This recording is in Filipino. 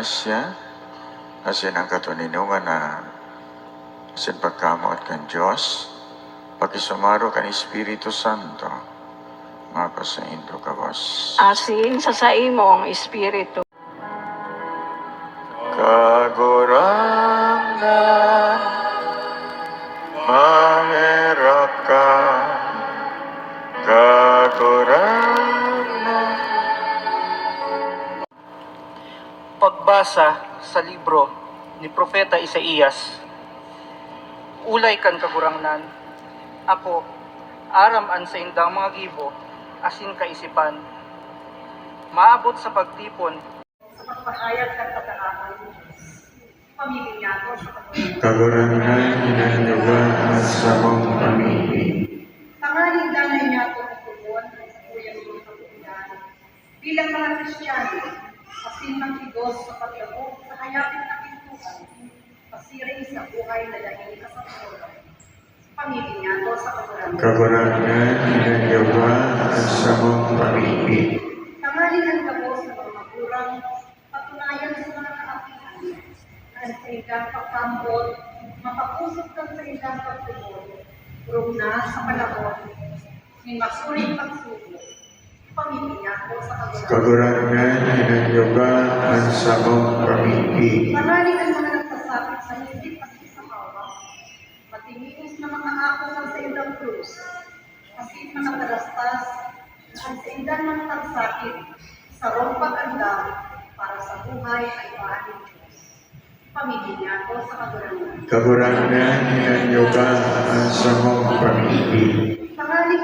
grasya, asin ang katuninungan na asin pagkamot kan Diyos, pagkisumaro kan Espiritu Santo, mapa sa Indo kabos. Asin sa saimong Espiritu. Kagurang na mahirap ka, kagurang na. Pagbasa sa libro ni Propeta Isaías. Ulay kan kagurangnan, ako, aram an sa indang mga gibo, asin kaisipan. Maabot sa pagtipon, sa pagpahayag ng katangahan ng Diyos. Pamilya ko sa pagpahayag. Kagurangan hinanyugan sa mong pamilya. Tangaling danay niya ito ang tugon at sa kuyang mga kapunan. Bilang mga Kristiyano, asin ng higos sa paglabog sa hayapin ng pintuan, pasiring sa buhay na dahil kasapuran. Pamilya ko sa kagurangan. Kagurangan hinanyugan sa mong pamilya. Tangaling ang gabos ng mga magurang, patunayan sa mga kaapihan, ang sa ilang pagkambot, mapapusok ka sa ilang pagtubod, urong na sa panahon, may masuring pagsubo, pamilya ko sa kagurangan. Kagurangan hinanyugan sa mong pamilya. Tangaling ang mga nagsasakit sa higit at sa hawak, matiniis na mga ako sa ilang krus, asin mga kadastas, ang sa ilang mga tagsakit, sa rompag andam, para sa buhay ay pahanin Diyos. Pamilya ko sa kagurangan. Kagurangan hinanyugan sa mong pamilya. Tangaling